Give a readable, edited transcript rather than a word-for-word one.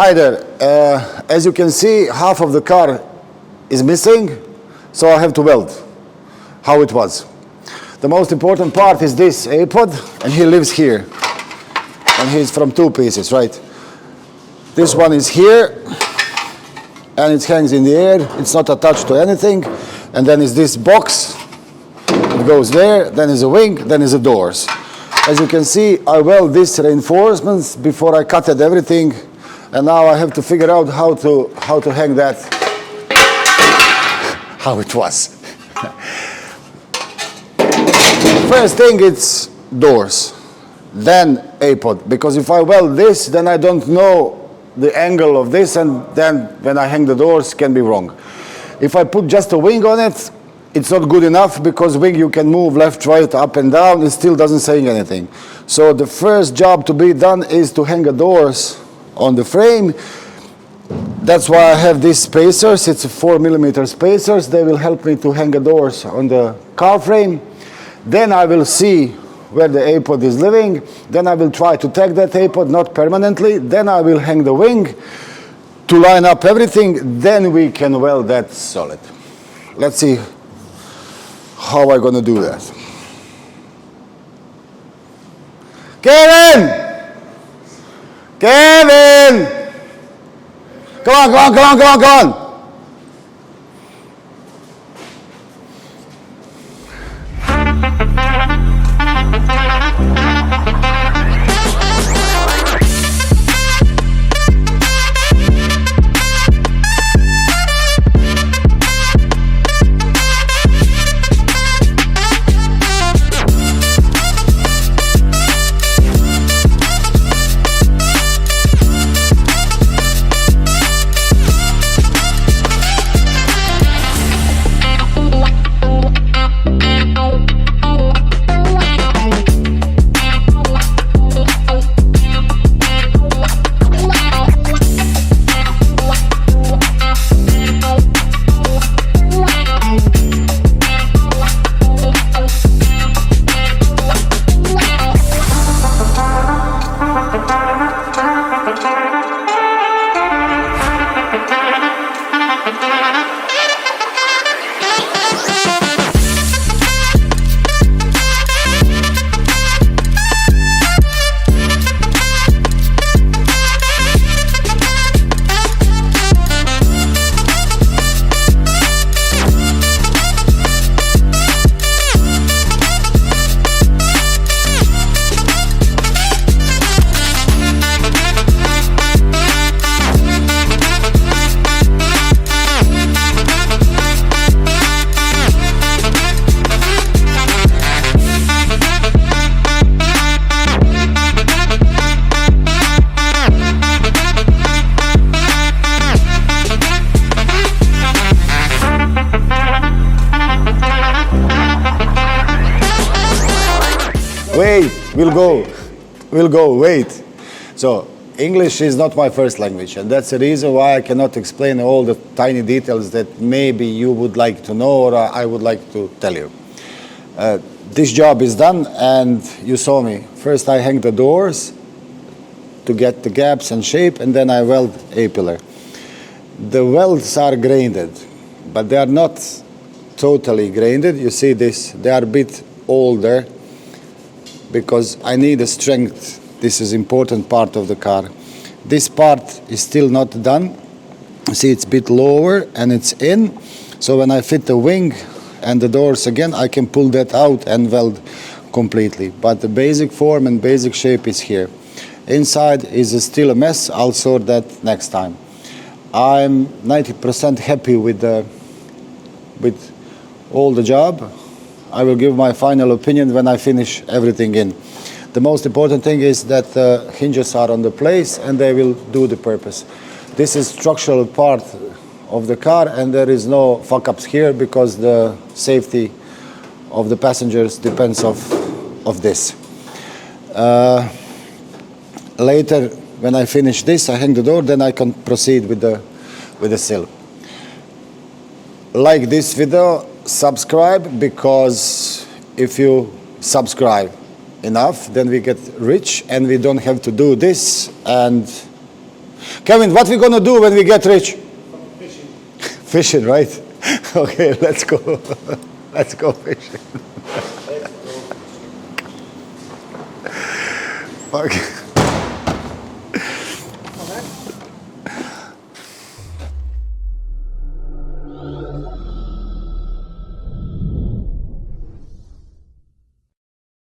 Hi there. As you can see, half of the car is missing, so I have to weld how it was. The most important part is this A-pod, and he lives here. And he's from two pieces, right? This one is here, and it hangs in the air. It's not attached to anything. And then is this box. It goes there, then is a wing, then is the doors. As you can see, I weld these reinforcements before I cutted everything, and now I have to figure out how to hang that, how it was. First thing, it's doors, then A-pod, because if I weld this, then I don't know the angle of this, and then when I hang the doors, can be wrong. If I put just a wing on it, it's not good enough, because wing you can move left, right, up and down, it still doesn't say anything. So the first job to be done is to hang the doors on the frame. That's why I have these spacers. It's 4mm spacers. They will help me to hang the doors on the car frame. Then I will see where the A-pod is living. Then I will try to tag that A-pod, not permanently. Then I will hang the wing to line up everything. Then we can weld that solid. Let's see how I'm gonna do that. Kevin! Kevin! Come on, come on, come on, come on, come on! Wait, we'll go, wait. So, English is not my first language, and that's the reason why I cannot explain all the tiny details that maybe you would like to know or I would like to tell you. This job is done, and you saw me. First I hang the doors to get the gaps and shape, and then I weld A-pillar. The welds are grained, but they are not totally grained. You see this, they are a bit older, because I need a strength. This is important part of the car. This part is still not done. See, it's a bit lower and it's in. So when I fit the wing and the doors again, I can pull that out and weld completely. But the basic form and basic shape is here. Inside is still a mess. I'll sort that next time. I'm 90% happy with all the job. I will give my final opinion when I finish everything in. The most important thing is that the hinges are on the place and they will do the purpose. This is structural part of the car, and there is no fuck-ups here because the safety of the passengers depends of this. Later, when I finish this, I hang the door, then I can proceed with the sill. Like this video, subscribe, because if you subscribe enough, then we get rich and we don't have to do this and Kevin, what we gonna do when we get rich? Fishing, right? Okay, let's go. Let's go fishing. Okay.